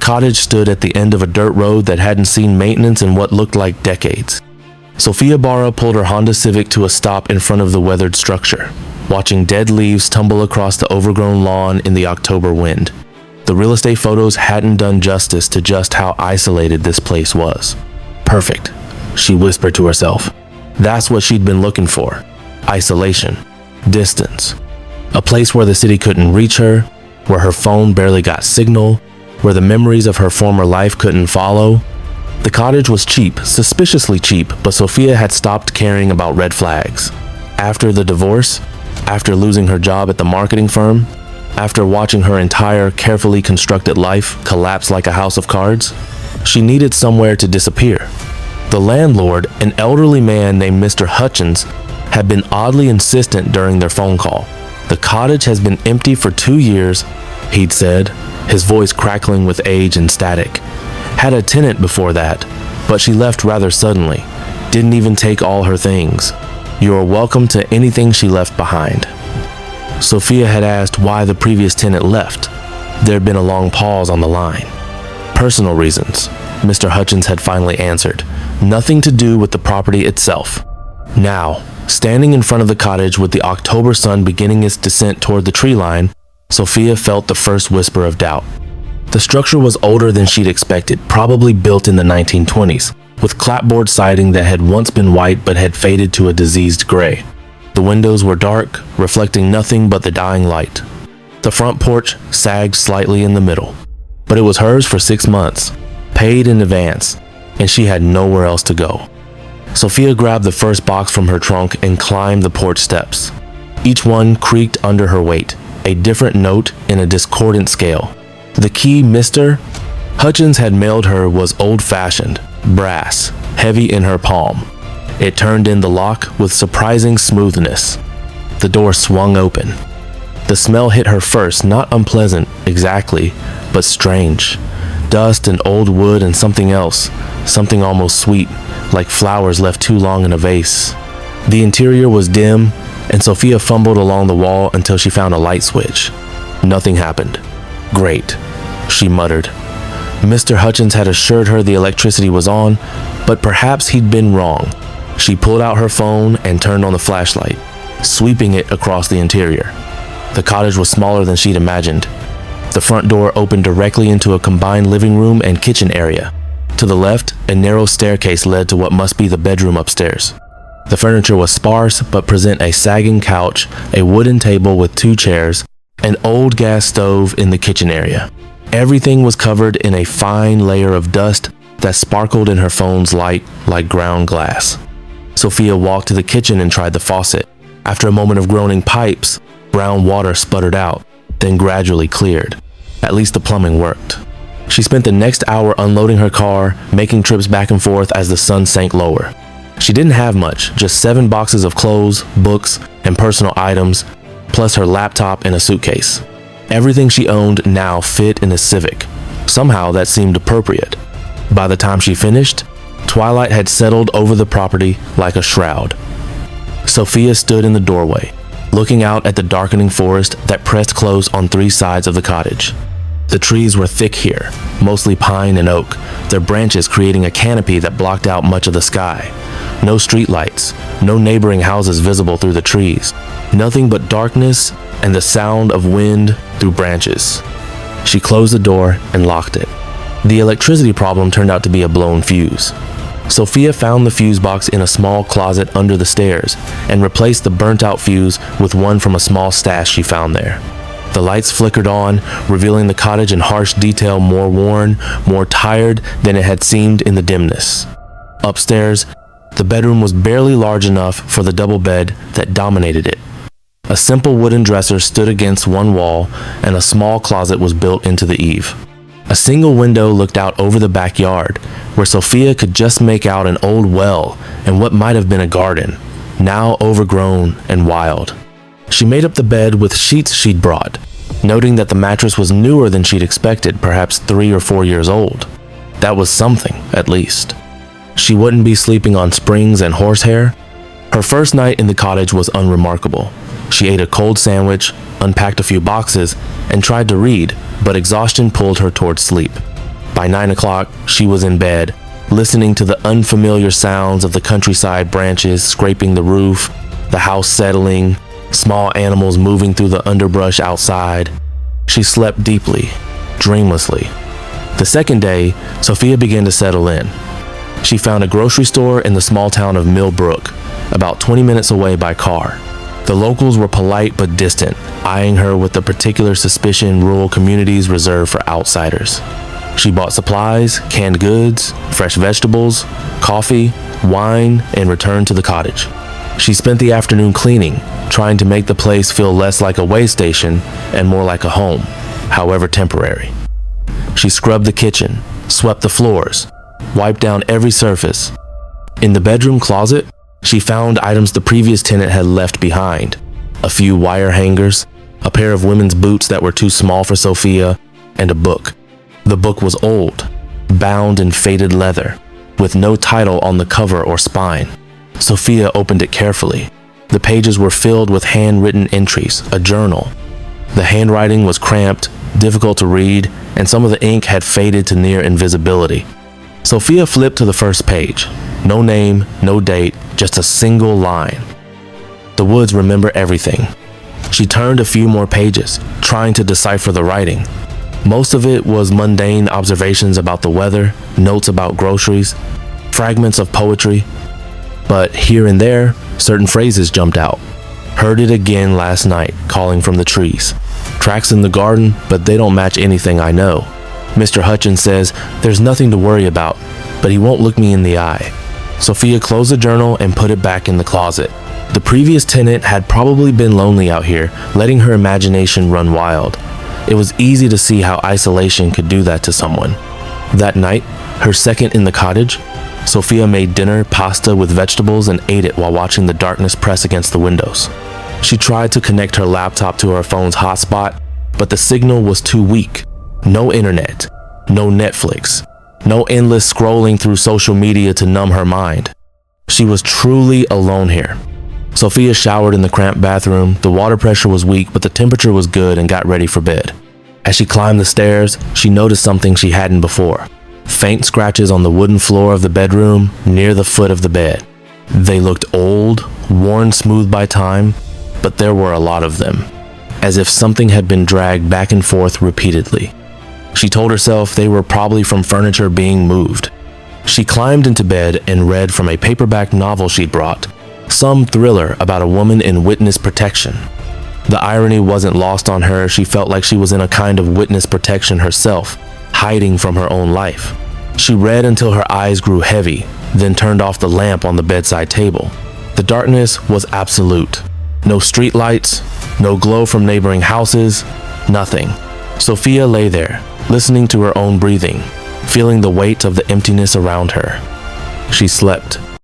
cottage stood at the end of a dirt road that hadn't seen maintenance in what looked like decades. Sophia Barra pulled her Honda Civic to a stop in front of the weathered structure, watching dead leaves tumble across the overgrown lawn in the October wind. The real estate photos hadn't done justice to just how isolated this place was. Perfect, she whispered to herself. That's what she'd been looking for. Isolation. Distance. A place where the city couldn't reach her, where her phone barely got signal, where the memories of her former life couldn't follow. The cottage was cheap, suspiciously cheap, but Sophia had stopped caring about red flags. After the divorce, after losing her job at the marketing firm, after watching her entire carefully constructed life collapse like a house of cards, she needed somewhere to disappear. The landlord, an elderly man named Mr. Hutchins, had been oddly insistent during their phone call. The cottage has been empty for 2 years, he'd said, his voice crackling with age and static. Had a tenant before that, but she left rather suddenly. Didn't even take all her things. You are welcome to anything she left behind. Sophia had asked why the previous tenant left. There had been a long pause on the line. Personal reasons, Mr. Hutchins had finally answered. Nothing to do with the property itself. Now, standing in front of the cottage with the October sun beginning its descent toward the tree line, Sophia felt the first whisper of doubt. The structure was older than she'd expected, probably built in the 1920s, with clapboard siding that had once been white but had faded to a diseased gray. The windows were dark, reflecting nothing but the dying light. The front porch sagged slightly in the middle, but it was hers for 6 months, paid in advance, and she had nowhere else to go. Sophia grabbed the first box from her trunk and climbed the porch steps. Each one creaked under her weight, a different note in a discordant scale. The key Mr. Hutchins had mailed her was old-fashioned, brass, heavy in her palm. It turned in the lock with surprising smoothness. The door swung open. The smell hit her first, not unpleasant exactly, but strange. Dust and old wood and something else, something almost sweet, like flowers left too long in a vase. The interior was dim, and Sophia fumbled along the wall until she found a light switch. Nothing happened. Great, she muttered. Mr. Hutchins had assured her the electricity was on, but perhaps he'd been wrong. She pulled out her phone and turned on the flashlight, sweeping it across the interior. The cottage was smaller than she'd imagined. The front door opened directly into a combined living room and kitchen area. To the left, a narrow staircase led to what must be the bedroom upstairs. The furniture was sparse but present a sagging couch, a wooden table with 2 chairs, an old gas stove in the kitchen area. Everything was covered in a fine layer of dust that sparkled in her phone's light like ground glass. Sophia walked to the kitchen and tried the faucet. After a moment of groaning pipes, brown water sputtered out, then gradually cleared. At least the plumbing worked. She spent the next hour unloading her car, making trips back and forth as the sun sank lower. She didn't have much, just 7 boxes of clothes, books, and personal items, plus her laptop and a suitcase. Everything she owned now fit in a Civic. Somehow that seemed appropriate. By the time she finished, twilight had settled over the property like a shroud. Sophia stood in the doorway, looking out at the darkening forest that pressed close on 3 sides of the cottage. The trees were thick here, mostly pine and oak, their branches creating a canopy that blocked out much of the sky. No streetlights, no neighboring houses visible through the trees, nothing but darkness and the sound of wind through branches. She closed the door and locked it. The electricity problem turned out to be a blown fuse. Sophia found the fuse box in a small closet under the stairs and replaced the burnt-out fuse with one from a small stash she found there. The lights flickered on, revealing the cottage in harsh detail, more worn, more tired than it had seemed in the dimness. Upstairs, the bedroom was barely large enough for the double bed that dominated it. A simple wooden dresser stood against one wall, and a small closet was built into the eave. A single window looked out over the backyard, where Sophia could just make out an old well and what might have been a garden, now overgrown and wild. She made up the bed with sheets she'd brought, noting that the mattress was newer than she'd expected, perhaps 3 or 4 years old. That was something, at least. She wouldn't be sleeping on springs and horsehair. Her first night in the cottage was unremarkable. She ate a cold sandwich, unpacked a few boxes, and tried to read, but exhaustion pulled her towards sleep. By 9 o'clock, she was in bed, listening to the unfamiliar sounds of the countryside branches scraping the roof, the house settling, small animals moving through the underbrush outside. She slept deeply, dreamlessly. The second day, Sophia began to settle in. She found a grocery store in the small town of Millbrook, about 20 minutes away by car. The locals were polite but distant, eyeing her with the particular suspicion rural communities reserve for outsiders. She bought supplies, canned goods, fresh vegetables, coffee, wine, and returned to the cottage. She spent the afternoon cleaning, trying to make the place feel less like a way station and more like a home, however temporary. She scrubbed the kitchen, swept the floors, wiped down every surface. In the bedroom closet, she found items the previous tenant had left behind. A few wire hangers, a pair of women's boots that were too small for Sophia, and a book. The book was old, bound in faded leather, with no title on the cover or spine. Sophia opened it carefully. The pages were filled with handwritten entries, a journal. The handwriting was cramped, difficult to read, and some of the ink had faded to near invisibility. Sophia flipped to the first page. No name, no date, just a single line. The woods remember everything. She turned a few more pages, trying to decipher the writing. Most of it was mundane observations about the weather, notes about groceries, fragments of poetry. But here and there, certain phrases jumped out. Heard it again last night, calling from the trees. Tracks in the garden, but they don't match anything I know. Mr. Hutchins says there's nothing to worry about, but he won't look me in the eye. Sophia closed the journal and put it back in the closet. The previous tenant had probably been lonely out here, letting her imagination run wild. It was easy to see how isolation could do that to someone. That night, her second in the cottage, Sophia made dinner, pasta with vegetables, and ate it while watching the darkness press against the windows. She tried to connect her laptop to her phone's hotspot, but the signal was too weak. No internet, no Netflix, no endless scrolling through social media to numb her mind. She was truly alone here. Sophia showered in the cramped bathroom. The water pressure was weak, but the temperature was good, and got ready for bed. As she climbed the stairs, she noticed something she hadn't before. Faint scratches on the wooden floor of the bedroom near the foot of the bed. They looked old, worn smooth by time, but there were a lot of them, as if something had been dragged back and forth repeatedly. She told herself they were probably from furniture being moved. She climbed into bed and read from a paperback novel she'd brought, some thriller about a woman in witness protection. The irony wasn't lost on her. She felt like she was in a kind of witness protection herself, hiding from her own life. She read until her eyes grew heavy, then turned off the lamp on the bedside table. The darkness was absolute. No street lights, no glow from neighboring houses, nothing. Sophia lay there, listening to her own breathing, feeling the weight of the emptiness around her. She slept.